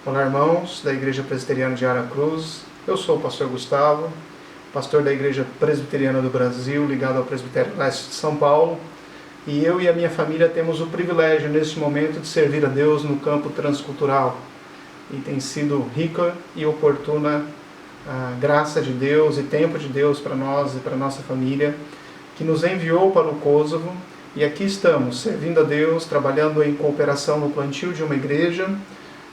Olá, irmãos da Igreja Presbiteriana de Aracruz. Eu sou o pastor Gustavo, pastor da Igreja Presbiteriana do Brasil, ligado ao Presbitério Leste de São Paulo. E eu e a minha família temos o privilégio, neste momento, de servir a Deus no campo transcultural. E tem sido rica e oportuna a graça de Deus e tempo de Deus para nós e para a nossa família, que nos enviou para o Kosovo. E aqui estamos, servindo a Deus, trabalhando em cooperação no plantio de uma igreja.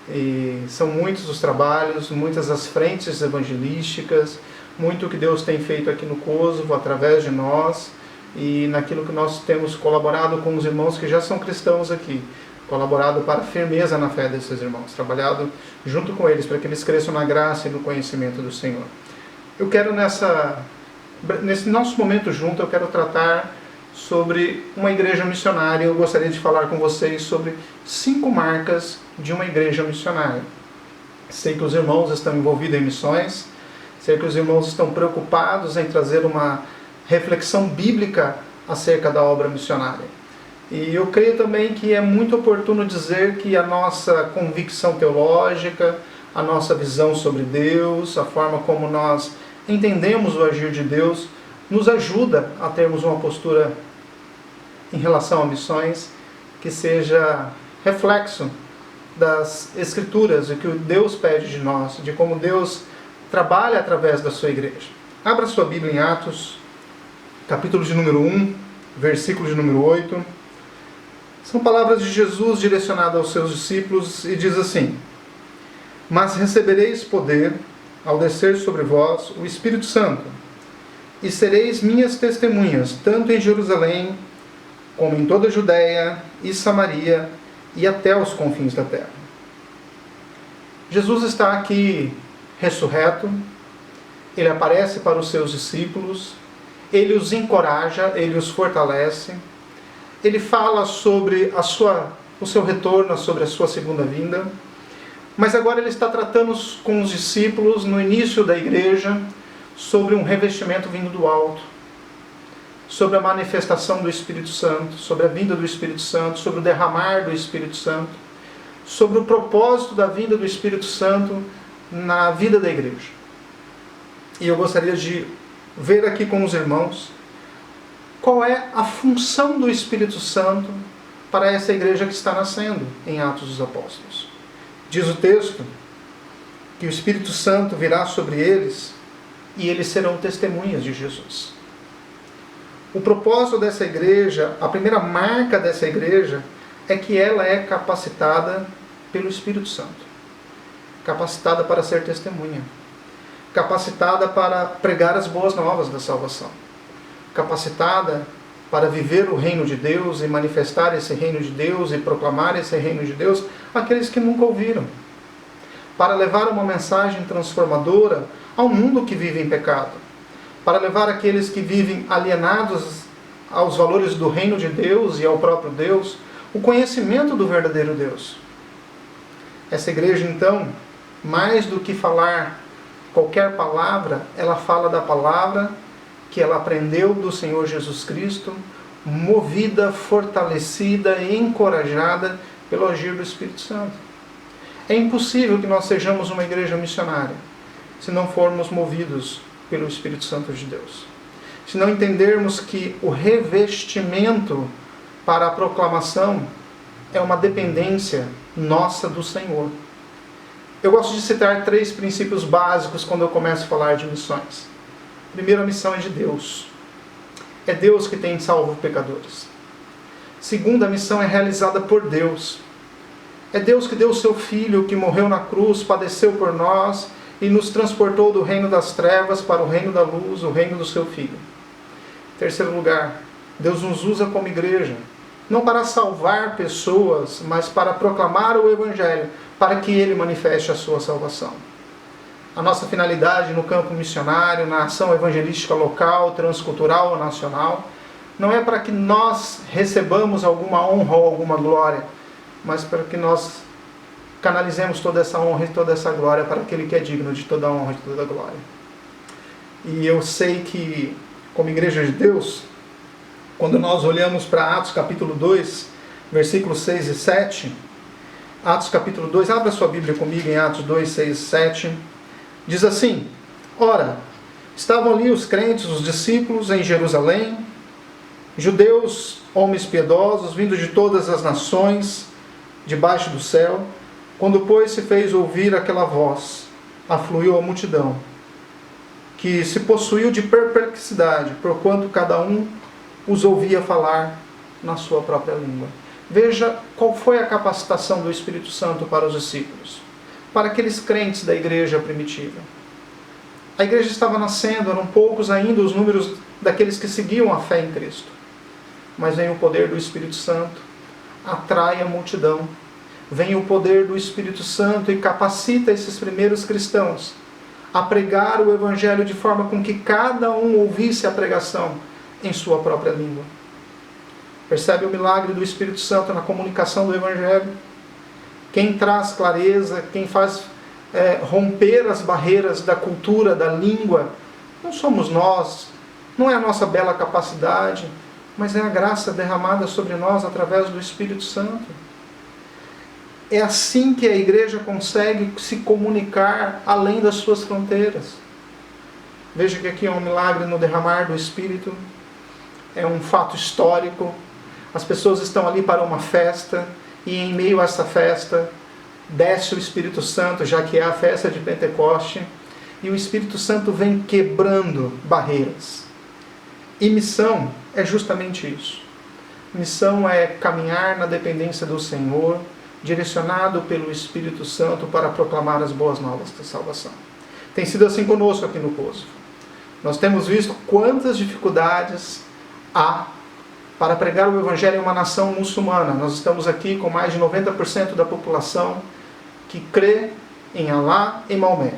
E são muitos os trabalhos, muitas as frentes evangelísticas, muito o que Deus tem feito aqui no Kosovo, através de nós, e naquilo que nós temos colaborado com os irmãos que já são cristãos aqui, colaborado para a firmeza na fé desses irmãos, trabalhado junto com eles para que eles cresçam na graça e no conhecimento do Senhor. Eu quero nesse nosso momento junto, eu quero tratar sobre uma igreja missionária. Eu gostaria de falar com vocês sobre 5 marcas de uma igreja missionária. Sei que os irmãos estão envolvidos em missões, sei que os irmãos estão preocupados em trazer uma reflexão bíblica acerca da obra missionária. E eu creio também que é muito oportuno dizer que a nossa convicção teológica, a nossa visão sobre Deus, a forma como nós entendemos o agir de Deus, nos ajuda a termos uma postura em relação a missões que seja reflexo das Escrituras, o que Deus pede de nós, de como Deus trabalha através da sua igreja. Abra sua Bíblia em Atos, capítulo de número 1, versículo de número 8. São palavras de Jesus direcionadas aos seus discípulos e diz assim: Mas recebereis poder ao descer sobre vós o Espírito Santo, e sereis minhas testemunhas, tanto em Jerusalém, como em toda a Judéia e Samaria, e até os confins da terra. Jesus está aqui ressurreto, ele aparece para os seus discípulos, ele os encoraja, ele os fortalece, ele fala sobre o seu retorno, sobre a sua segunda vinda, mas agora ele está tratando com os discípulos, no início da igreja, sobre um revestimento vindo do alto, sobre a manifestação do Espírito Santo, sobre a vinda do Espírito Santo, sobre o derramar do Espírito Santo, sobre o propósito da vinda do Espírito Santo na vida da igreja. E eu gostaria de ver aqui com os irmãos qual é a função do Espírito Santo para essa igreja que está nascendo em Atos dos Apóstolos. Diz o texto que o Espírito Santo virá sobre eles e eles serão testemunhas de Jesus. O propósito dessa igreja, a primeira marca dessa igreja, é que ela é capacitada pelo Espírito Santo. Capacitada para ser testemunha. Capacitada para pregar as boas novas da salvação. Capacitada para viver o reino de Deus e manifestar esse reino de Deus e proclamar esse reino de Deus àqueles que nunca ouviram. Para levar uma mensagem transformadora ao mundo que vive em pecado. Para levar aqueles que vivem alienados aos valores do reino de Deus e ao próprio Deus, o conhecimento do verdadeiro Deus. Essa igreja, então, mais do que falar qualquer palavra, ela fala da palavra que ela aprendeu do Senhor Jesus Cristo, movida, fortalecida e encorajada pelo agir do Espírito Santo. É impossível que nós sejamos uma igreja missionária se não formos movidos pelo Espírito Santo de Deus. Se não entendermos que o revestimento para a proclamação é uma dependência nossa do Senhor. Eu gosto de citar 3 princípios básicos quando eu começo a falar de missões. Primeiro, a missão é de Deus. É Deus que tem salvo pecadores. Segunda, a missão é realizada por Deus. É Deus que deu o seu Filho, que morreu na cruz, padeceu por nós e nos transportou do reino das trevas para o reino da luz, o reino do seu Filho. Terceiro lugar, Deus nos usa como igreja, não para salvar pessoas, mas para proclamar o Evangelho, para que Ele manifeste a sua salvação. A nossa finalidade no campo missionário, na ação evangelística local, transcultural ou nacional, não é para que nós recebamos alguma honra ou alguma glória, mas para que nós canalizemos toda essa honra e toda essa glória para aquele que é digno de toda a honra e de toda a glória. E eu sei que, como igreja de Deus, quando nós olhamos para Atos capítulo 2, versículos 6 e 7, Atos capítulo 2, abra sua Bíblia comigo em Atos 2, 6, 7. Diz assim: ora, estavam ali os crentes, os discípulos em Jerusalém, judeus, homens piedosos, vindos de todas as nações, debaixo do céu. Quando, pois, se fez ouvir aquela voz, afluiu a multidão, que se possuiu de perplexidade, porquanto cada um os ouvia falar na sua própria língua. Veja qual foi a capacitação do Espírito Santo para os discípulos, para aqueles crentes da igreja primitiva. A igreja estava nascendo, eram poucos ainda os números daqueles que seguiam a fé em Cristo. Mas vem o poder do Espírito Santo, atrai a multidão. Vem o poder do Espírito Santo e capacita esses primeiros cristãos a pregar o Evangelho de forma com que cada um ouvisse a pregação em sua própria língua. Percebe o milagre do Espírito Santo na comunicação do Evangelho? Quem traz clareza, quem faz romper as barreiras da cultura, da língua, não somos nós, não é a nossa bela capacidade, mas é a graça derramada sobre nós através do Espírito Santo. É assim que a igreja consegue se comunicar além das suas fronteiras. Veja que aqui é um milagre no derramar do Espírito, é um fato histórico. As pessoas estão ali para uma festa, e em meio a essa festa, desce o Espírito Santo, já que é a festa de Pentecoste, e o Espírito Santo vem quebrando barreiras. E missão é justamente isso. Missão é caminhar na dependência do Senhor, direcionado pelo Espírito Santo para proclamar as boas novas da salvação. Tem sido assim conosco aqui no Kosovo. Nós temos visto quantas dificuldades há para pregar o Evangelho em uma nação muçulmana. Nós estamos aqui com mais de 90% da população que crê em Alá e Maomé.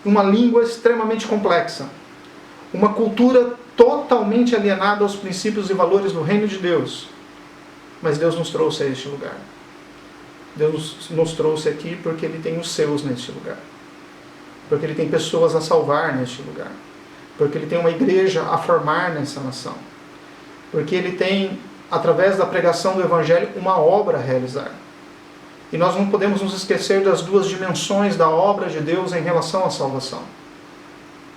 Uma língua extremamente complexa. Uma cultura totalmente alienada aos princípios e valores do reino de Deus. Mas Deus nos trouxe a este lugar. Deus nos trouxe aqui porque Ele tem os seus neste lugar. Porque Ele tem pessoas a salvar neste lugar. Porque Ele tem uma igreja a formar nessa nação. Porque Ele tem, através da pregação do Evangelho, uma obra a realizar. E nós não podemos nos esquecer das duas dimensões da obra de Deus em relação à salvação.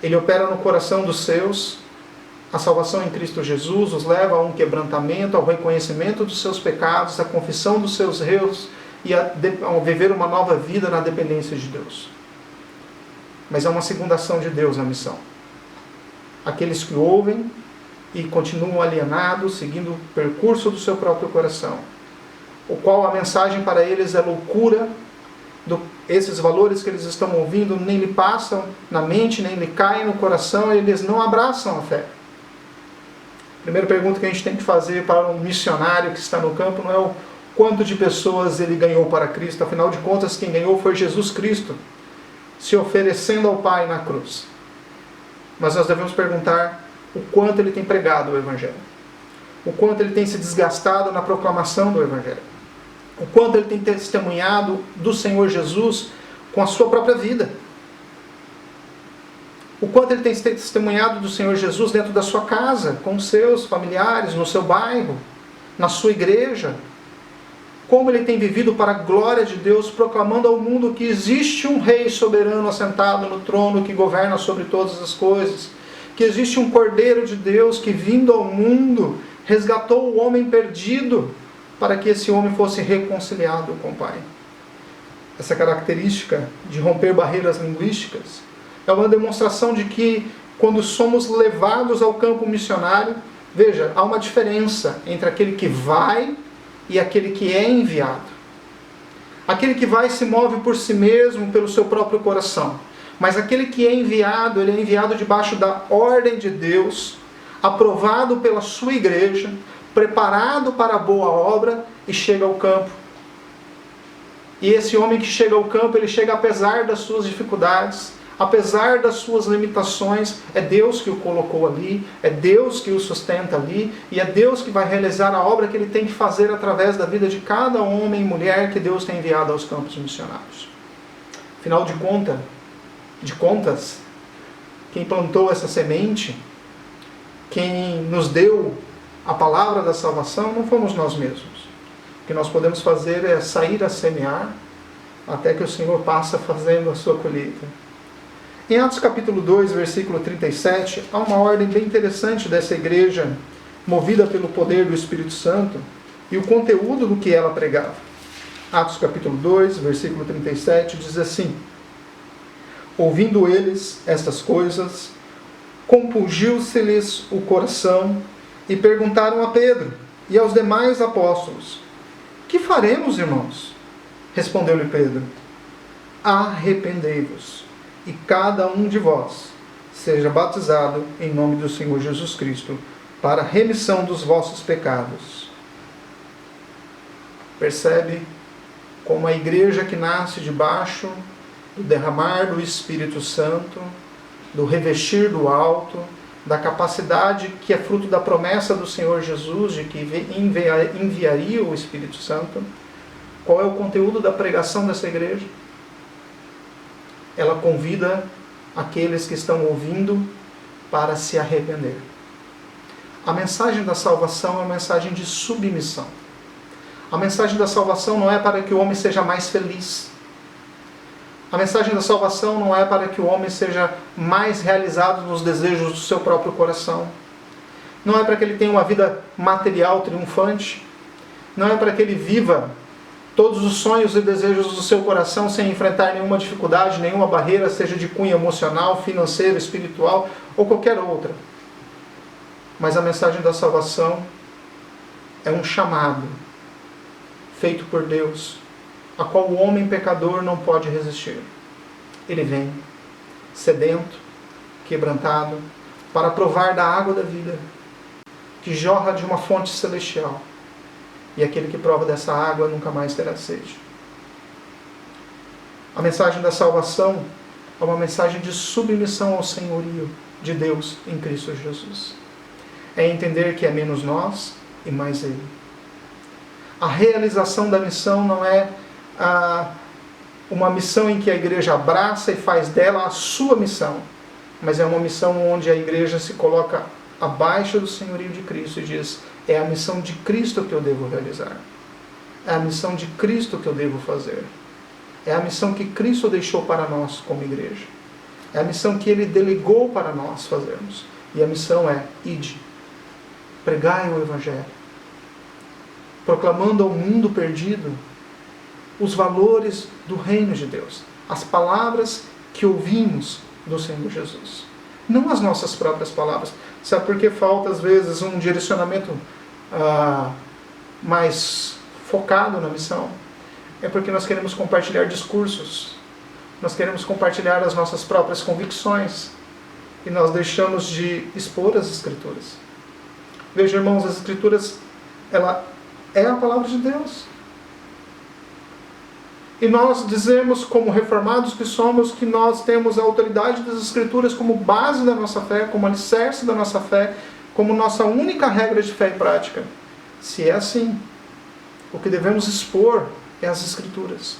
Ele opera no coração dos seus. A salvação em Cristo Jesus os leva a um quebrantamento, ao reconhecimento dos seus pecados, à confissão dos seus erros e a viver uma nova vida na dependência de Deus. Mas é uma segunda ação de Deus na missão. Aqueles que ouvem e continuam alienados, seguindo o percurso do seu próprio coração, o qual a mensagem para eles é loucura, esses valores que eles estão ouvindo nem lhe passam na mente, nem lhe caem no coração, e eles não abraçam a fé. A primeira pergunta que a gente tem que fazer para um missionário que está no campo não é o quanto de pessoas ele ganhou para Cristo. Afinal de contas, quem ganhou foi Jesus Cristo, se oferecendo ao Pai na cruz. Mas nós devemos perguntar o quanto ele tem pregado o Evangelho. O quanto ele tem se desgastado na proclamação do Evangelho. O quanto ele tem testemunhado do Senhor Jesus com a sua própria vida. O quanto ele tem testemunhado do Senhor Jesus dentro da sua casa, com os seus familiares, no seu bairro, na sua igreja. Como ele tem vivido para a glória de Deus, proclamando ao mundo que existe um Rei soberano assentado no trono que governa sobre todas as coisas. Que existe um Cordeiro de Deus que, vindo ao mundo, resgatou o homem perdido para que esse homem fosse reconciliado com o Pai. Essa característica de romper barreiras linguísticas é uma demonstração de que, quando somos levados ao campo missionário, veja, há uma diferença entre aquele que vai e aquele que é enviado. Aquele que vai se move por si mesmo, pelo seu próprio coração. Mas aquele que é enviado, ele é enviado debaixo da ordem de Deus, aprovado pela sua igreja, preparado para a boa obra e chega ao campo. E esse homem que chega ao campo, ele chega apesar das suas dificuldades, apesar das suas limitações. É Deus que o colocou ali, é Deus que o sustenta ali, e é Deus que vai realizar a obra que Ele tem que fazer através da vida de cada homem e mulher que Deus tem enviado aos campos missionários. Afinal de contas, quem plantou essa semente, quem nos deu a palavra da salvação, não fomos nós mesmos. O que nós podemos fazer é sair a semear até que o Senhor passa fazendo a sua colheita. Em Atos capítulo 2, versículo 37, há uma ordem bem interessante dessa igreja movida pelo poder do Espírito Santo e o conteúdo do que ela pregava. Atos capítulo 2, versículo 37, diz assim: ouvindo eles estas coisas, compungiu-se-lhes o coração e perguntaram a Pedro e aos demais apóstolos: que faremos, irmãos? Respondeu-lhe Pedro: arrependei-vos e cada um de vós seja batizado em nome do Senhor Jesus Cristo para a remissão dos vossos pecados. Percebe como a igreja que nasce debaixo do derramar do Espírito Santo, do revestir do alto, da capacidade que é fruto da promessa do Senhor Jesus de que enviaria o Espírito Santo. Qual é o conteúdo da pregação dessa igreja? Ela convida aqueles que estão ouvindo para se arrepender. A mensagem da salvação é uma mensagem de submissão. A mensagem da salvação não é para que o homem seja mais feliz. A mensagem da salvação não é para que o homem seja mais realizado nos desejos do seu próprio coração. Não é para que ele tenha uma vida material triunfante. Não é para que ele viva todos os sonhos e desejos do seu coração sem enfrentar nenhuma dificuldade, nenhuma barreira, seja de cunho emocional, financeiro, espiritual ou qualquer outra. Mas a mensagem da salvação é um chamado feito por Deus, a qual o homem pecador não pode resistir. Ele vem, sedento, quebrantado, para provar da água da vida, que jorra de uma fonte celestial. E aquele que prova dessa água nunca mais terá sede. A mensagem da salvação é uma mensagem de submissão ao senhorio de Deus em Cristo Jesus. É entender que é menos nós e mais Ele. A realização da missão não é uma missão em que a igreja abraça e faz dela a sua missão, mas é uma missão onde a igreja se coloca abaixo do senhorio de Cristo e diz: é a missão de Cristo que eu devo realizar. É a missão de Cristo que eu devo fazer. É a missão que Cristo deixou para nós como igreja. É a missão que Ele delegou para nós fazermos. E a missão é: ide, pregai o Evangelho, proclamando ao mundo perdido os valores do reino de Deus, as palavras que ouvimos do Senhor Jesus. Não as nossas próprias palavras. Sabe por que falta, às vezes, um direcionamento mais focado na missão? É porque nós queremos compartilhar discursos. Nós queremos compartilhar as nossas próprias convicções. E nós deixamos de expor as Escrituras. Veja, irmãos, as Escrituras, ela é a palavra de Deus. E nós dizemos, como reformados que somos, que nós temos a autoridade das Escrituras como base da nossa fé, como alicerce da nossa fé, como nossa única regra de fé e prática. Se é assim, o que devemos expor é as Escrituras.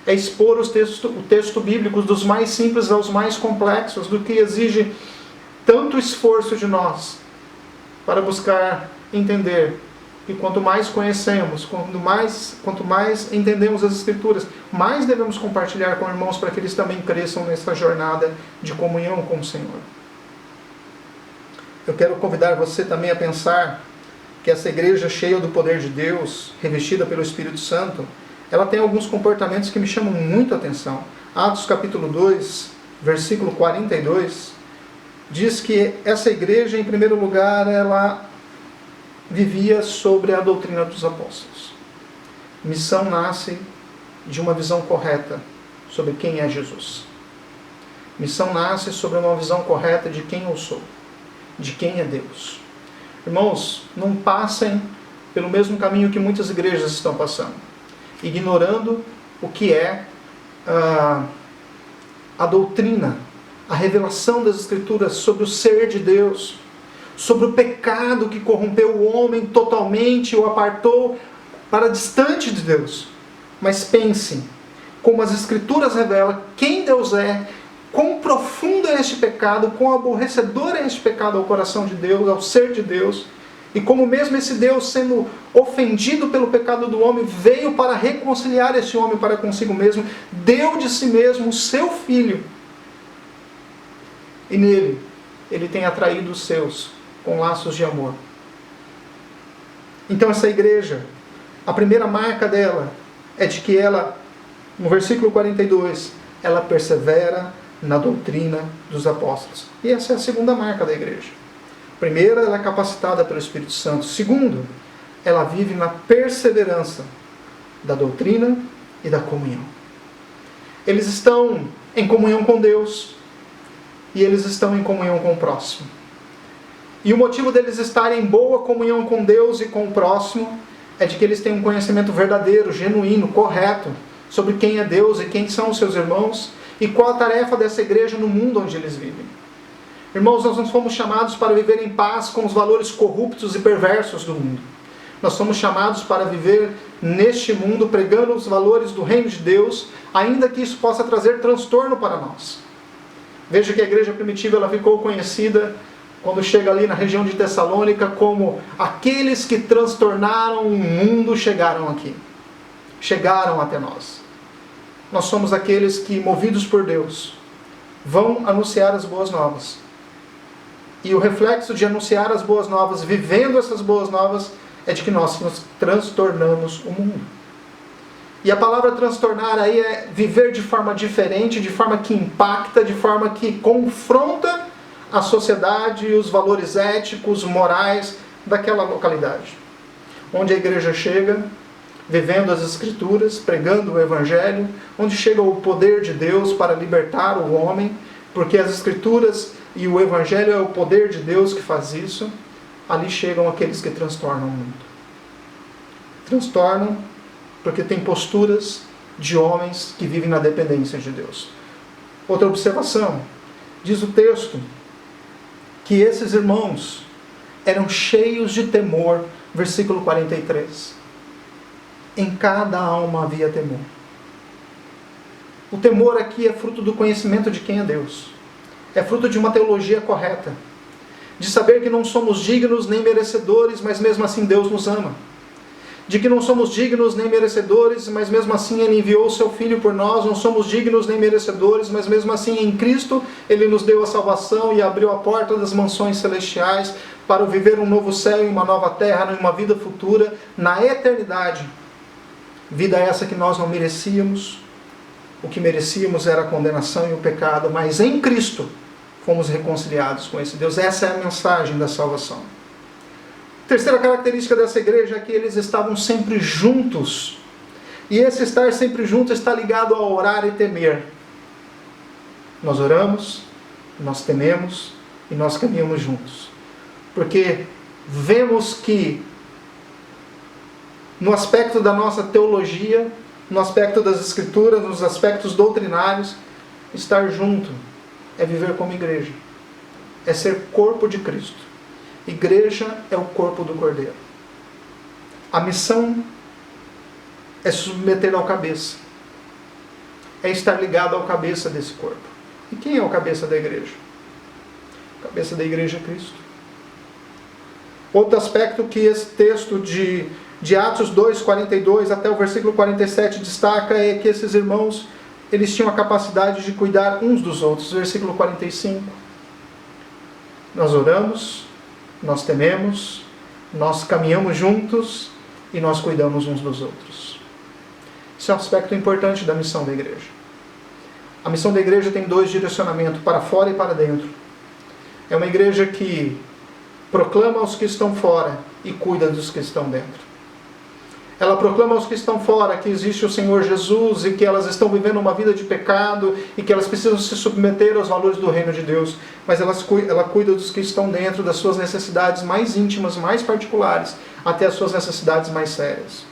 É expor o texto bíblico dos mais simples aos mais complexos, do que exige tanto esforço de nós para buscar entender. E quanto mais conhecemos, quanto mais entendemos as Escrituras, mais devemos compartilhar com irmãos para que eles também cresçam nessa jornada de comunhão com o Senhor. Eu quero convidar você também a pensar que essa igreja cheia do poder de Deus, revestida pelo Espírito Santo, ela tem alguns comportamentos que me chamam muito a atenção. Atos capítulo 2, versículo 42, diz que essa igreja, em primeiro lugar, ela vivia sobre a doutrina dos apóstolos. Missão nasce de uma visão correta sobre quem é Jesus. Missão nasce sobre uma visão correta de quem eu sou, de quem é Deus. Irmãos, não passem pelo mesmo caminho que muitas igrejas estão passando, ignorando o que é a doutrina, a revelação das Escrituras sobre o ser de Deus, sobre o pecado que corrompeu o homem totalmente, o apartou para distante de Deus. Mas pensem, como as Escrituras revelam quem Deus é, quão profundo é este pecado, quão aborrecedor é este pecado ao coração de Deus, ao ser de Deus, E como mesmo esse Deus, sendo ofendido pelo pecado do homem, veio para reconciliar esse homem para consigo mesmo, deu de si mesmo o seu Filho. E nele, ele tem atraído os seus com laços de amor. Então essa igreja, a primeira marca dela é de que ela, no versículo 42, ela persevera na doutrina dos apóstolos. E essa é a segunda marca da igreja. Primeiro, ela é capacitada pelo Espírito Santo. Segundo, ela vive na perseverança da doutrina e da comunhão. Eles estão em comunhão com Deus e eles estão em comunhão com o próximo. E o motivo deles estarem em boa comunhão com Deus e com o próximo é de que eles têm um conhecimento verdadeiro, genuíno, correto sobre quem é Deus e quem são os seus irmãos e qual a tarefa dessa igreja no mundo onde eles vivem. Irmãos, nós não fomos chamados para viver em paz com os valores corruptos e perversos do mundo. Nós somos chamados para viver neste mundo pregando os valores do reino de Deus, ainda que isso possa trazer transtorno para nós. Veja que a igreja primitiva ela ficou conhecida, quando chega ali na região de Tessalônica, como aqueles que transtornaram o mundo chegaram aqui. Chegaram até nós. Nós somos aqueles que, movidos por Deus, vão anunciar as boas novas. E o reflexo de anunciar as boas novas, vivendo essas boas novas, é de que nós nos transtornamos o mundo. E a palavra transtornar aí é viver de forma diferente, de forma que impacta, de forma que confronta a sociedade e os valores éticos, morais daquela localidade. Onde a igreja chega, vivendo as Escrituras, pregando o Evangelho, onde chega o poder de Deus para libertar o homem, porque as Escrituras e o Evangelho é o poder de Deus que faz isso, ali chegam aqueles que transtornam o mundo. Transtornam porque tem posturas de homens que vivem na dependência de Deus. Outra observação, diz o texto, que esses irmãos eram cheios de temor, versículo 43. Em cada alma havia temor. O temor aqui é fruto do conhecimento de quem é Deus. É fruto de uma teologia correta. De saber que não somos dignos nem merecedores, mas mesmo assim Deus nos ama. De que não somos dignos nem merecedores, mas mesmo assim Ele enviou o Seu Filho por nós. Não somos dignos nem merecedores, mas mesmo assim em Cristo Ele nos deu a salvação e abriu a porta das mansões celestiais para viver um novo céu e uma nova terra, numa vida futura, na eternidade. Vida essa que nós não merecíamos. O que merecíamos era a condenação e o pecado, mas em Cristo fomos reconciliados com esse Deus. Essa é a mensagem da salvação. Terceira característica dessa igreja é que eles estavam sempre juntos. E esse estar sempre junto está ligado a orar e temer. Nós oramos, nós tememos e nós caminhamos juntos. Porque vemos que no aspecto da nossa teologia, no aspecto das Escrituras, nos aspectos doutrinários, estar junto é viver como igreja. É ser corpo de Cristo. Igreja é o corpo do Cordeiro. A missão é submeter ao cabeça. É estar ligado ao cabeça desse corpo. E quem é o cabeça da igreja? O cabeça da igreja é Cristo. Outro aspecto que esse texto de Atos 2, 42 até o versículo 47 destaca é que esses irmãos, eles tinham a capacidade de cuidar uns dos outros. Versículo 45. Nós oramos, nós tememos, nós caminhamos juntos e nós cuidamos uns dos outros. Esse é um aspecto importante da missão da igreja. A missão da igreja tem dois direcionamentos, para fora e para dentro. É uma igreja que proclama aos que estão fora e cuida dos que estão dentro. Ela proclama aos que estão fora que existe o Senhor Jesus e que elas estão vivendo uma vida de pecado e que elas precisam se submeter aos valores do reino de Deus. Mas ela cuida dos que estão dentro, das suas necessidades mais íntimas, mais particulares, até as suas necessidades mais sérias.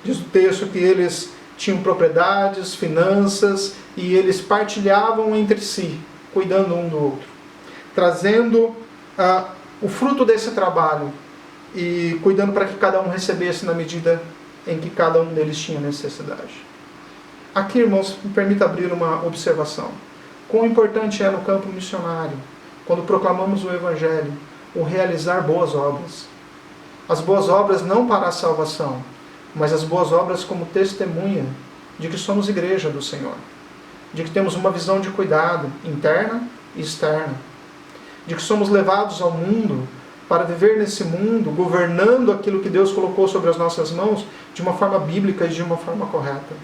Diz o texto que eles tinham propriedades, finanças e eles partilhavam entre si, cuidando um do outro, trazendo o fruto desse trabalho e cuidando para que cada um recebesse na medida em que cada um deles tinha necessidade. Aqui, irmãos, me permita abrir uma observação. Quão importante é no campo missionário, quando proclamamos o Evangelho, o realizar boas obras. As boas obras não para a salvação, mas as boas obras como testemunha de que somos igreja do Senhor. De que temos uma visão de cuidado interna e externa. De que somos levados ao mundo para viver nesse mundo, governando aquilo que Deus colocou sobre as nossas mãos de uma forma bíblica e de uma forma correta.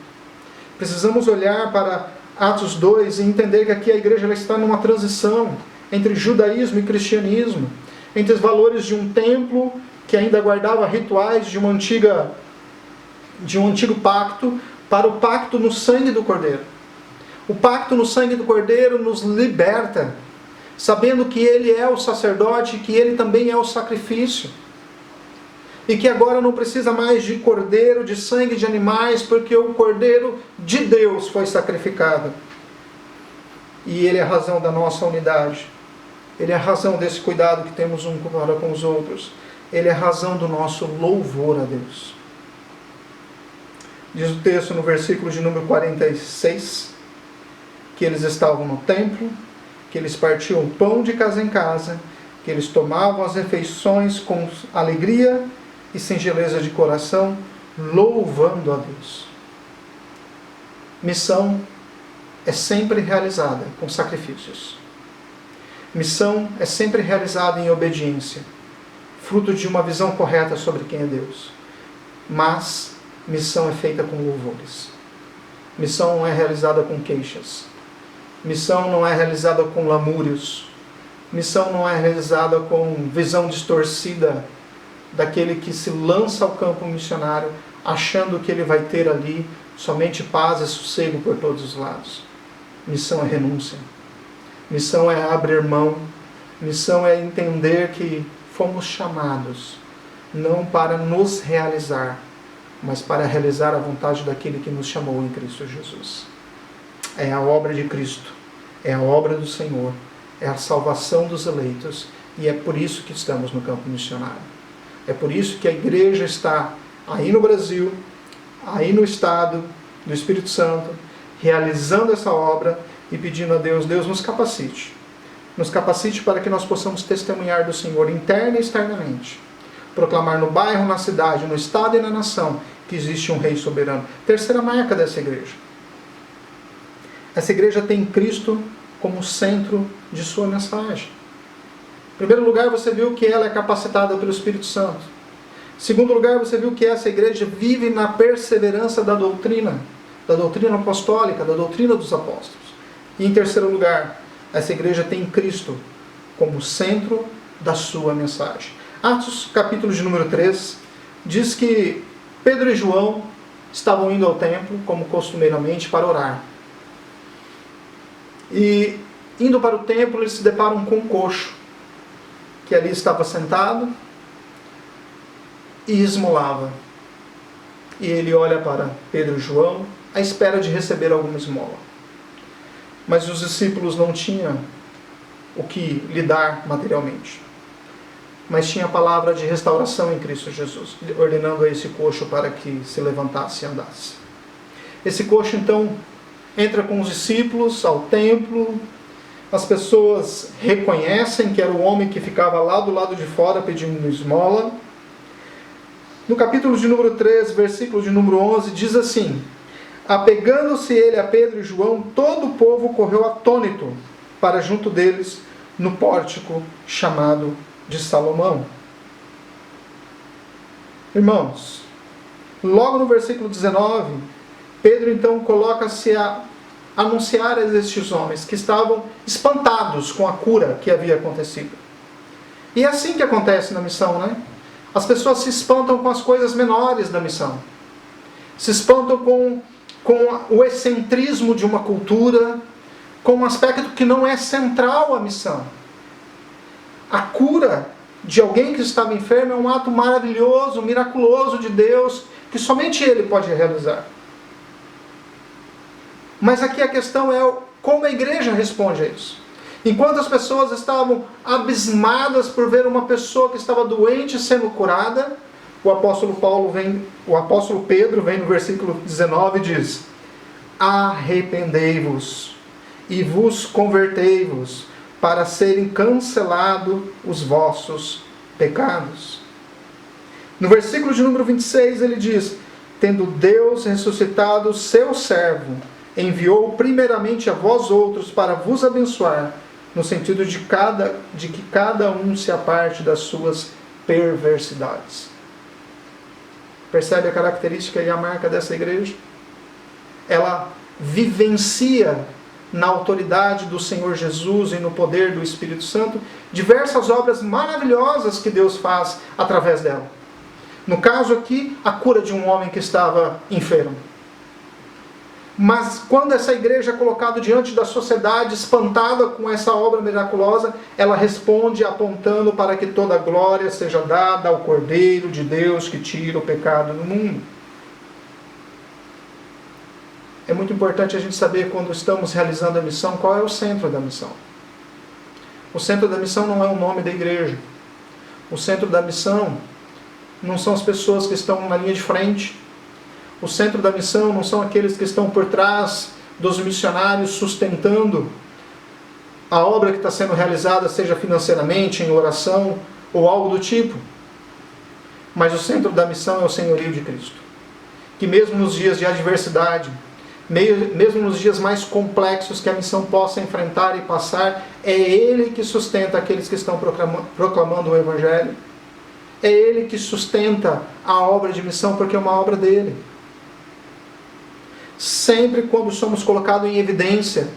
Precisamos olhar para Atos 2 e entender que aqui a igreja ela está numa transição entre judaísmo e cristianismo, entre os valores de um templo que ainda guardava rituais de um antigo pacto, para o pacto no sangue do Cordeiro. O pacto no sangue do Cordeiro nos liberta, sabendo que Ele é o sacerdote, que Ele também é o sacrifício. E que agora não precisa mais de cordeiro, de sangue de animais, porque o Cordeiro de Deus foi sacrificado. E Ele é a razão da nossa unidade. Ele é a razão desse cuidado que temos um para com os outros. Ele é a razão do nosso louvor a Deus. Diz o texto no versículo de número 46, que eles estavam no templo, que eles partiam pão de casa em casa, que eles tomavam as refeições com alegria e singeleza de coração, louvando a Deus. Missão é sempre realizada com sacrifícios. Missão é sempre realizada em obediência, fruto de uma visão correta sobre quem é Deus. Mas missão é feita com louvores. Missão não é realizada com queixas. Missão não é realizada com lamúrios. Missão não é realizada com visão distorcida daquele que se lança ao campo missionário achando que ele vai ter ali somente paz e sossego por todos os lados. Missão é renúncia. Missão é abrir mão. Missão é entender que fomos chamados não para nos realizar, mas para realizar a vontade daquele que nos chamou em Cristo Jesus. É a obra de Cristo, é a obra do Senhor, é a salvação dos eleitos, e é por isso que estamos no campo missionário. É por isso que a igreja está aí no Brasil, aí no estado do Espírito Santo, realizando essa obra e pedindo a Deus, Deus nos capacite. Nos capacite para que nós possamos testemunhar do Senhor interna e externamente. Proclamar no bairro, na cidade, no estado e na nação que existe um rei soberano. Terceira marca dessa igreja. Essa igreja tem Cristo como centro de sua mensagem. Em primeiro lugar, você viu que ela é capacitada pelo Espírito Santo. Em segundo lugar, você viu que essa igreja vive na perseverança da doutrina apostólica, da doutrina dos apóstolos. E em terceiro lugar, essa igreja tem Cristo como centro da sua mensagem. Atos, capítulo de número 3, diz que Pedro e João estavam indo ao templo, como costumeiramente, para orar. E, indo para o templo, eles se deparam com um coxo, que ali estava sentado e esmolava. E ele olha para Pedro e João, à espera de receber alguma esmola. Mas os discípulos não tinham o que lhe dar materialmente. Mas tinha a palavra de restauração em Cristo Jesus, ordenando a esse coxo para que se levantasse e andasse. Esse coxo, então, entra com os discípulos ao templo. As pessoas reconhecem que era o homem que ficava lá do lado de fora pedindo esmola. No capítulo de número 3, versículo de número 11, diz assim: apegando-se ele a Pedro e João, todo o povo correu atônito para junto deles no pórtico chamado de Salomão. Irmãos, logo no versículo 19, Pedro então coloca-se a anunciar a estes homens que estavam espantados com a cura que havia acontecido. E é assim que acontece na missão, né? As pessoas se espantam com as coisas menores da missão. Se espantam com o excentrismo de uma cultura, com um aspecto que não é central à missão. A cura de alguém que estava enfermo é um ato maravilhoso, miraculoso de Deus, que somente Ele pode realizar. Mas aqui a questão é como a igreja responde a isso. Enquanto as pessoas estavam abismadas por ver uma pessoa que estava doente sendo curada, o apóstolo Pedro vem no versículo 19 e diz: arrependei-vos e vos convertei-vos, para serem cancelados os vossos pecados. No versículo de número 26 ele diz: tendo Deus ressuscitado o seu servo, enviou primeiramente a vós outros para vos abençoar, no sentido de que cada um se aparte das suas perversidades. Percebe a característica e a marca dessa igreja? Ela vivencia na autoridade do Senhor Jesus e no poder do Espírito Santo diversas obras maravilhosas que Deus faz através dela. No caso aqui, a cura de um homem que estava enfermo. Mas quando essa igreja é colocada diante da sociedade, espantada com essa obra miraculosa, ela responde apontando para que toda a glória seja dada ao Cordeiro de Deus que tira o pecado do mundo. É muito importante a gente saber, quando estamos realizando a missão, qual é o centro da missão. O centro da missão não é o nome da igreja. O centro da missão não são as pessoas que estão na linha de frente. O centro da missão não são aqueles que estão por trás dos missionários sustentando a obra que está sendo realizada, seja financeiramente, em oração ou algo do tipo. Mas o centro da missão é o senhorio de Cristo. Que mesmo nos dias de adversidade, mesmo nos dias mais complexos que a missão possa enfrentar e passar, é Ele que sustenta aqueles que estão proclamando o Evangelho. É Ele que sustenta a obra de missão, porque é uma obra dele. Sempre quando somos colocados em evidência,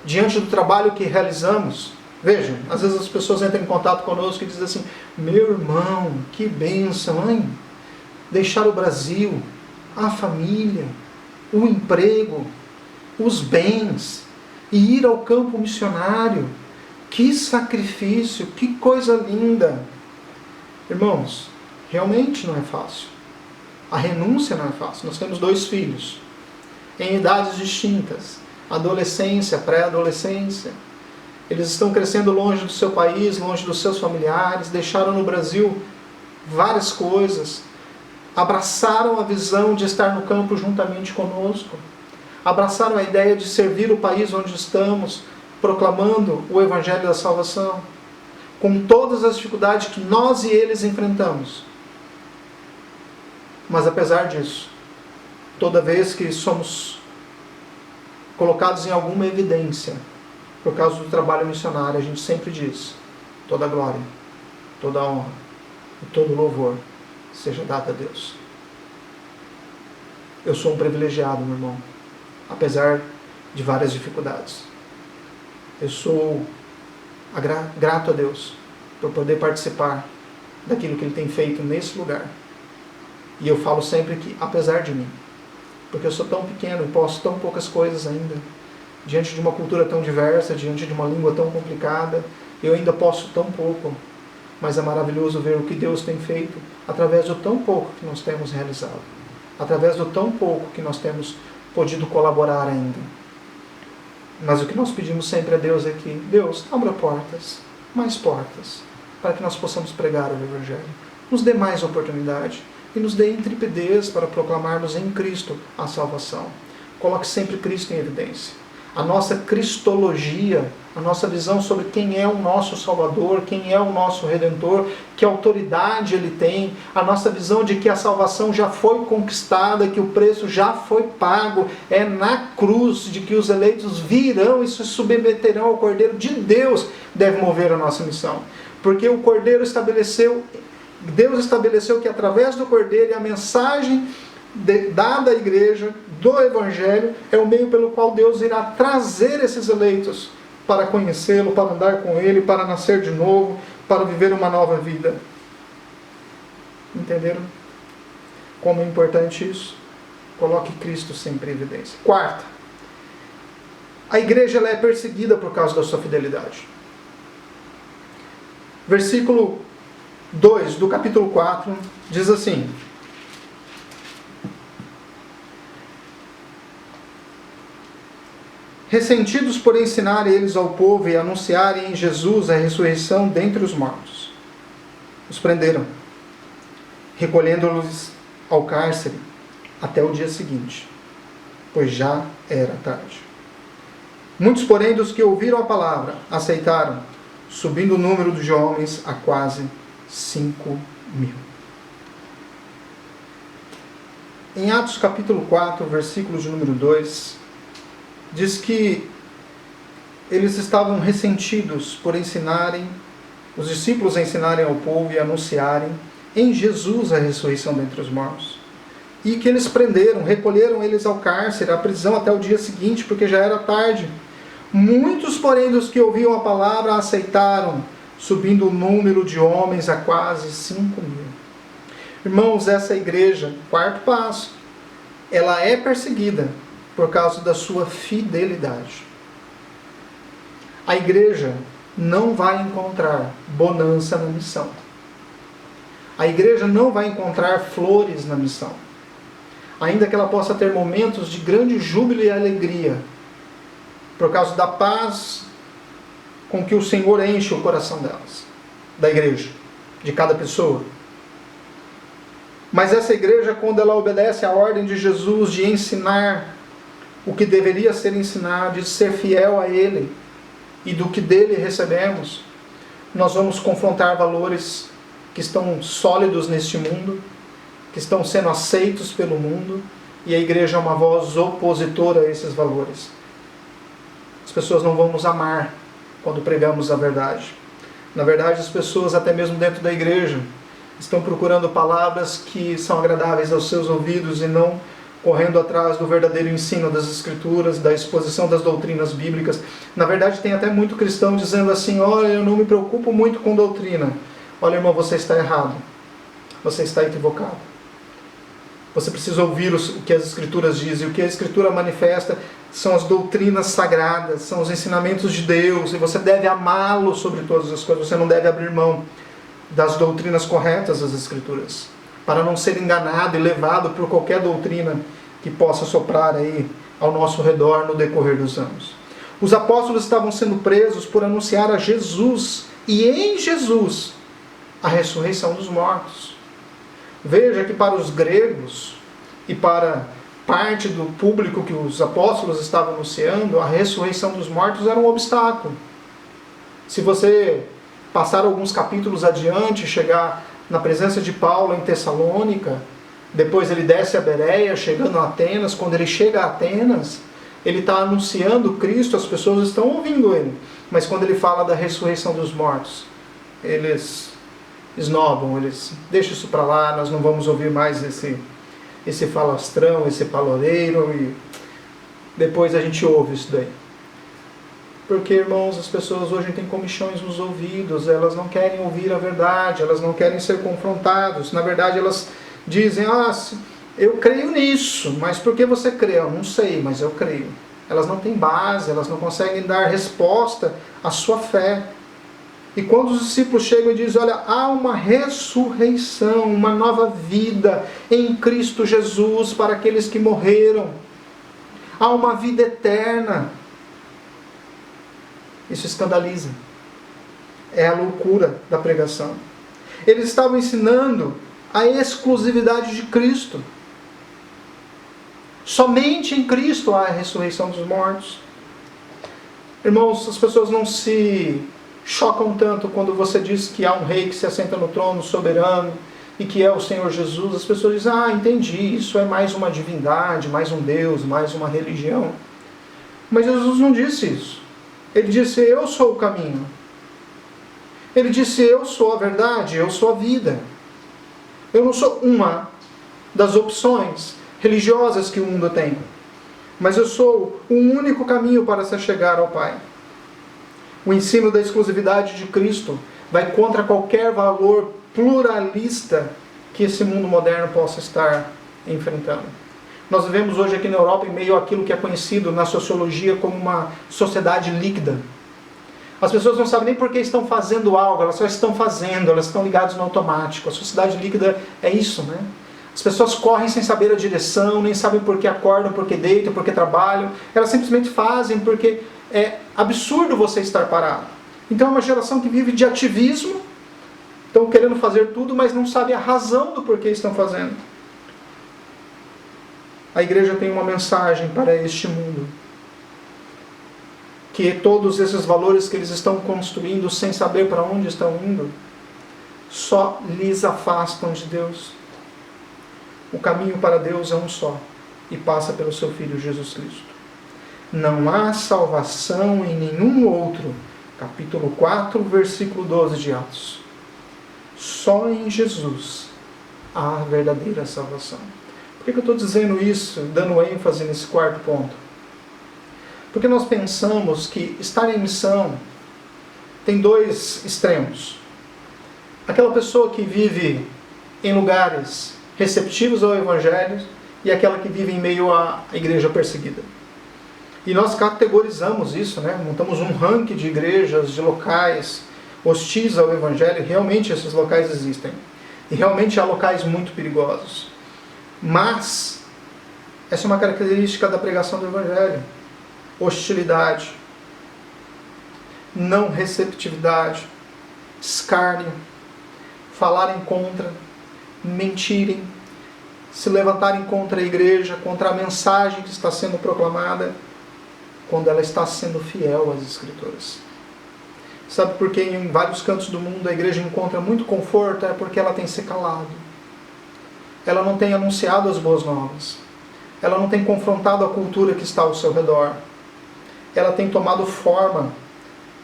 diante do trabalho que realizamos, vejam, às vezes as pessoas entram em contato conosco e dizem assim: meu irmão, que bênção, hein? Deixar o Brasil, a família, o emprego, os bens, e ir ao campo missionário. Que sacrifício, que coisa linda. Irmãos, realmente não é fácil. A renúncia não é fácil. Nós temos 2 filhos, em idades distintas, adolescência, pré-adolescência. Eles estão crescendo longe do seu país, longe dos seus familiares, deixaram no Brasil várias coisas, abraçaram a visão de estar no campo juntamente conosco, abraçaram a ideia de servir o país onde estamos, proclamando o Evangelho da Salvação, com todas as dificuldades que nós e eles enfrentamos. Mas apesar disso, toda vez que somos colocados em alguma evidência, por causa do trabalho missionário, a gente sempre diz: toda glória, toda honra e todo louvor seja dado a Deus. Eu sou um privilegiado, meu irmão, apesar de várias dificuldades. Eu sou grato a Deus por poder participar daquilo que Ele tem feito nesse lugar. E eu falo sempre que, apesar de mim, porque eu sou tão pequeno e posso tão poucas coisas ainda, diante de uma cultura tão diversa, diante de uma língua tão complicada, eu ainda posso tão pouco. Mas é maravilhoso ver o que Deus tem feito através do tão pouco que nós temos realizado, através do tão pouco que nós temos podido colaborar ainda. Mas o que nós pedimos sempre a Deus é que: Deus, abra portas, mais portas, para que nós possamos pregar o Evangelho. Nos dê mais oportunidade e nos dê intrepidez para proclamarmos em Cristo a salvação. Coloque sempre Cristo em evidência. A nossa cristologia, a nossa visão sobre quem é o nosso Salvador, quem é o nosso Redentor, que autoridade Ele tem, a nossa visão de que a salvação já foi conquistada, que o preço já foi pago, é na cruz, de que os eleitos virão e se submeterão ao Cordeiro de Deus, deve mover a nossa missão. Porque o Cordeiro Deus estabeleceu que através do Cordeiro e a mensagem dada à igreja do Evangelho é o meio pelo qual Deus irá trazer esses eleitos para conhecê-lo, para andar com Ele, para nascer de novo, para viver uma nova vida. Entenderam? Como é importante isso? Coloque Cristo sempre em evidência. Quarta, a igreja ela é perseguida por causa da sua fidelidade. Versículo 2 do capítulo 4 diz assim: ressentidos por ensinar eles ao povo e anunciarem em Jesus a ressurreição dentre os mortos, os prenderam, recolhendo-os ao cárcere até o dia seguinte, pois já era tarde. Muitos, porém, dos que ouviram a palavra, aceitaram, subindo o número de homens a quase 5.000. Em Atos capítulo 4, versículo de número 2, diz que eles estavam ressentidos por ensinarem, os discípulos ensinarem ao povo e anunciarem em Jesus a ressurreição dentre os mortos. E que eles prenderam, recolheram eles ao cárcere, à prisão até o dia seguinte, porque já era tarde. Muitos, porém, dos que ouviam a palavra aceitaram, subindo o número de homens a quase 5.000. Irmãos, essa igreja, quarto passo, ela é perseguida por causa da sua fidelidade. A igreja não vai encontrar bonança na missão. A igreja não vai encontrar flores na missão. Ainda que ela possa ter momentos de grande júbilo e alegria, por causa da paz com que o Senhor enche o coração delas, da igreja, de cada pessoa. Mas essa igreja, quando ela obedece à ordem de Jesus de ensinar o que deveria ser ensinado, de ser fiel a Ele e do que dele recebemos, nós vamos confrontar valores que estão sólidos neste mundo, que estão sendo aceitos pelo mundo, e a igreja é uma voz opositora a esses valores. As pessoas não vão nos amar quando pregamos a verdade. Na verdade, as pessoas, até mesmo dentro da igreja, estão procurando palavras que são agradáveis aos seus ouvidos e não correndo atrás do verdadeiro ensino das Escrituras, da exposição das doutrinas bíblicas. Na verdade, tem até muito cristão dizendo assim: olha, eu não me preocupo muito com doutrina. Olha, irmão, você está errado. Você está equivocado. Você precisa ouvir o que as Escrituras dizem. O que a Escritura manifesta são as doutrinas sagradas, são os ensinamentos de Deus, e você deve amá-lo sobre todas as coisas. Você não deve abrir mão das doutrinas corretas das Escrituras, para não ser enganado e levado por qualquer doutrina que possa soprar aí ao nosso redor no decorrer dos anos. Os apóstolos estavam sendo presos por anunciar a Jesus, e em Jesus, a ressurreição dos mortos. Veja que para os gregos e para parte do público que os apóstolos estavam anunciando, a ressurreição dos mortos era um obstáculo. Se você passar alguns capítulos adiante, chegar na presença de Paulo em Tessalônica, depois ele desce a Bereia, chegando a Atenas. Quando ele chega a Atenas, ele está anunciando Cristo, as pessoas estão ouvindo ele. Mas quando ele fala da ressurreição dos mortos, eles esnobam, eles deixam isso para lá, nós não vamos ouvir mais esse falastrão, esse paloreiro, e depois a gente ouve isso daí. Porque, irmãos, as pessoas hoje têm comichões nos ouvidos, elas não querem ouvir a verdade, elas não querem ser confrontados. Na verdade, elas dizem: eu creio nisso, mas por que você crê? Eu não sei, mas eu creio. Elas não têm base, elas não conseguem dar resposta à sua fé. E quando os discípulos chegam e dizem: olha, há uma ressurreição, uma nova vida em Cristo Jesus para aqueles que morreram. Há uma vida eterna. Isso escandaliza. É a loucura da pregação. Eles estavam ensinando a exclusividade de Cristo. Somente em Cristo há a ressurreição dos mortos. Irmãos, as pessoas não se chocam tanto quando você diz que há um rei que se assenta no trono soberano e que é o Senhor Jesus. As pessoas dizem: entendi, isso é mais uma divindade, mais um Deus, mais uma religião. Mas Jesus não disse isso. Ele disse: eu sou o caminho. Ele disse: eu sou a verdade, eu sou a vida. Eu não sou uma das opções religiosas que o mundo tem, mas eu sou o único caminho para se chegar ao Pai. O ensino da exclusividade de Cristo vai contra qualquer valor pluralista que esse mundo moderno possa estar enfrentando. Nós vivemos hoje aqui na Europa em meio àquilo que é conhecido na sociologia como uma sociedade líquida. As pessoas não sabem nem por que estão fazendo algo, elas só estão fazendo, elas estão ligadas no automático. A sociedade líquida é isso, né? As pessoas correm sem saber a direção, nem sabem por que acordam, por que deitam, por que trabalham. Elas simplesmente fazem porque é absurdo você estar parado. Então é uma geração que vive de ativismo, estão querendo fazer tudo, mas não sabem a razão do porquê estão fazendo. A igreja tem uma mensagem para este mundo: que todos esses valores que eles estão construindo sem saber para onde estão indo, só lhes afastam de Deus. O caminho para Deus é um só, e passa pelo seu Filho Jesus Cristo. Não há salvação em nenhum outro. Capítulo 4, versículo 12 de Atos. Só em Jesus há a verdadeira salvação. Por que eu estou dizendo isso, dando ênfase nesse quarto ponto? Porque nós pensamos que estar em missão tem dois extremos. Aquela pessoa que vive em lugares receptivos ao Evangelho e aquela que vive em meio à igreja perseguida. E nós categorizamos isso, montamos um ranking de igrejas, de locais hostis ao Evangelho. Realmente esses locais existem. E realmente há locais muito perigosos. Mas essa é uma característica da pregação do Evangelho. Hostilidade, não receptividade, escárnio, falarem contra, mentirem, se levantarem contra a igreja, contra a mensagem que está sendo proclamada, quando ela está sendo fiel às Escrituras. Sabe por que em vários cantos do mundo a igreja encontra muito conforto? É porque ela tem se calado. Ela não tem anunciado as boas novas. Ela não tem confrontado a cultura que está ao seu redor. Ela tem tomado forma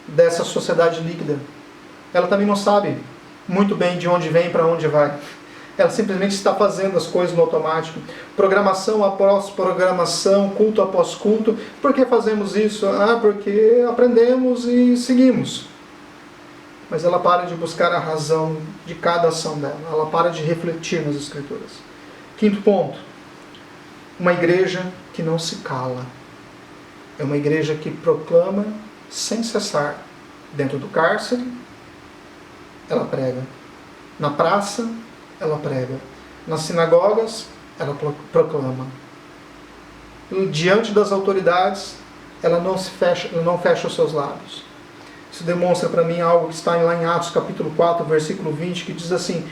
dessa sociedade líquida. Ela também não sabe muito bem de onde vem e para onde vai. Ela simplesmente está fazendo as coisas no automático. Programação após programação, culto após culto. Por que fazemos isso? Porque aprendemos e seguimos. Mas ela para de buscar a razão de cada ação dela. Ela para de refletir nas Escrituras. Quinto ponto. Uma igreja que não se cala. É uma igreja que proclama sem cessar. Dentro do cárcere, ela prega. Na praça, ela prega. Nas sinagogas, ela proclama. Diante das autoridades, ela não fecha os seus lábios. Isso demonstra para mim algo que está lá em Atos capítulo 4, versículo 20, que diz assim: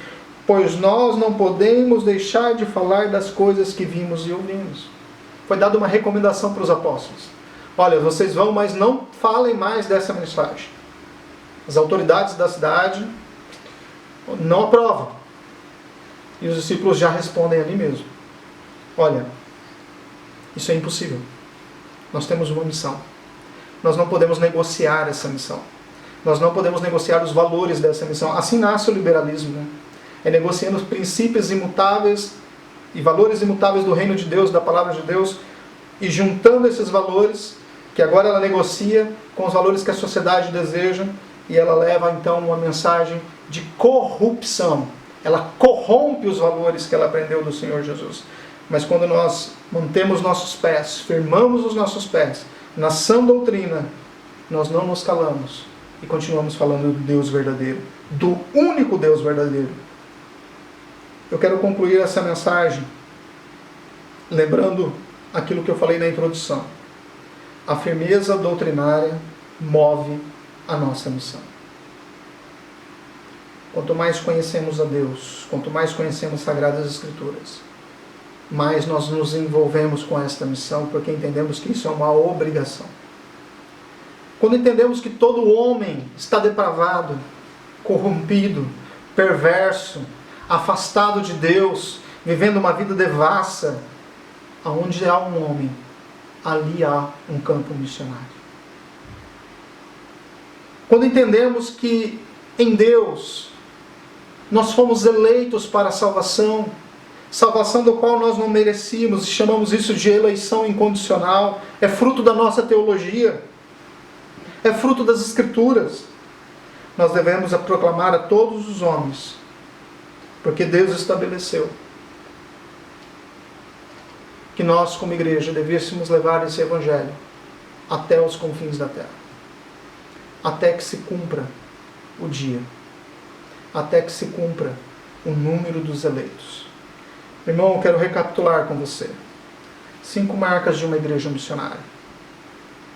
pois nós não podemos deixar de falar das coisas que vimos e ouvimos. Foi dada uma recomendação para os apóstolos. Olha, vocês vão, mas não falem mais dessa mensagem. As autoridades da cidade não aprovam. E os discípulos já respondem ali mesmo. Olha, isso é impossível. Nós temos uma missão. Nós não podemos negociar essa missão. Nós não podemos negociar os valores dessa missão. Assim nasce o liberalismo. É negociando os princípios imutáveis e valores imutáveis do reino de Deus, da palavra de Deus, e juntando esses valores, que agora ela negocia com os valores que a sociedade deseja, e ela leva então uma mensagem de corrupção. Ela corrompe os valores que ela aprendeu do Senhor Jesus. Mas quando nós mantemos nossos pés, firmamos os nossos pés na sã doutrina, nós não nos calamos e continuamos falando do Deus verdadeiro, do único Deus verdadeiro. Eu quero concluir essa mensagem lembrando aquilo que eu falei na introdução. A firmeza doutrinária move a nossa missão. Quanto mais conhecemos a Deus, quanto mais conhecemos as Sagradas Escrituras, mais nós nos envolvemos com esta missão, porque entendemos que isso é uma obrigação. Quando entendemos que todo homem está depravado, corrompido, perverso, afastado de Deus, vivendo uma vida devassa, aonde há um homem, ali há um campo missionário. Quando entendemos que em Deus nós fomos eleitos para a salvação, salvação do qual nós não merecíamos, e chamamos isso de eleição incondicional, é fruto da nossa teologia, é fruto das Escrituras. Nós devemos proclamar a todos os homens, porque Deus estabeleceu que nós, como igreja, devêssemos levar esse Evangelho até os confins da terra, até que se cumpra o dia, até que se cumpra o número dos eleitos. Irmão, eu quero recapitular com você 5 marcas de uma igreja missionária: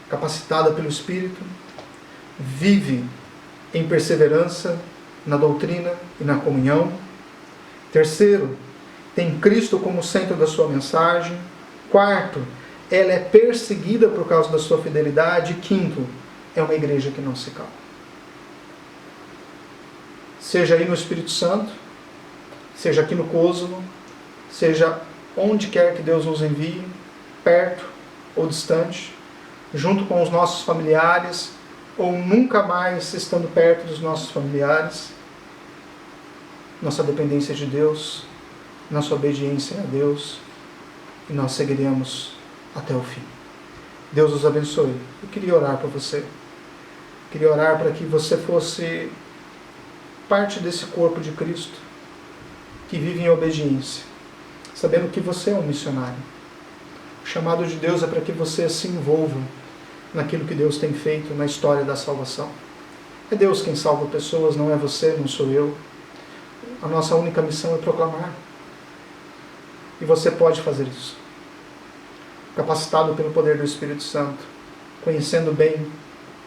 capacitada pelo Espírito, vive em perseverança na doutrina e na comunhão. Terceiro, tem Cristo como centro da sua mensagem. Quarto, ela é perseguida por causa da sua fidelidade. Quinto, é uma igreja que não se cala. Seja aí no Espírito Santo, seja aqui no Kosovo, seja onde quer que Deus nos envie, perto ou distante, junto com os nossos familiares, ou nunca mais estando perto dos nossos familiares, nossa dependência de Deus, nossa obediência a Deus, e nós seguiremos até o fim. Deus os abençoe. Eu queria orar por você. Queria orar para que você fosse parte desse corpo de Cristo, que vive em obediência, sabendo que você é um missionário. O chamado de Deus é para que você se envolva naquilo que Deus tem feito na história da salvação. É Deus quem salva pessoas, não é você, não sou eu. A nossa única missão é proclamar. E você pode fazer isso. Capacitado pelo poder do Espírito Santo, conhecendo bem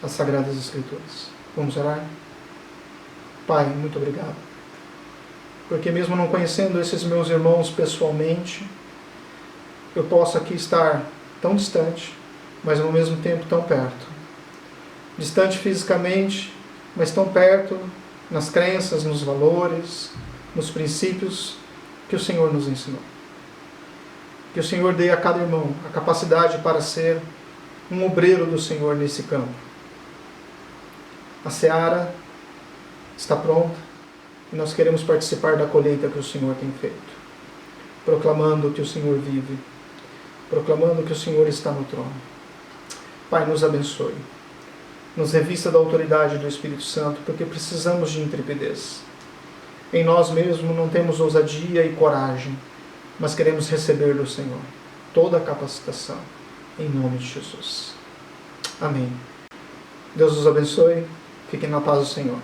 as Sagradas Escrituras. Vamos orar? Pai, muito obrigado. Porque mesmo não conhecendo esses meus irmãos pessoalmente, eu posso aqui estar tão distante, mas ao mesmo tempo tão perto. Distante fisicamente, mas tão perto nas crenças, nos valores, nos princípios que o Senhor nos ensinou. Que o Senhor dê a cada irmão a capacidade para ser um obreiro do Senhor nesse campo. A seara está pronta e nós queremos participar da colheita que o Senhor tem feito, proclamando que o Senhor vive, proclamando que o Senhor está no trono. Pai, nos abençoe, nos revista da autoridade do Espírito Santo, porque precisamos de intrepidez. Em nós mesmos não temos ousadia e coragem, mas queremos receber do Senhor toda a capacitação, em nome de Jesus. Amém. Deus os abençoe, fiquem na paz do Senhor.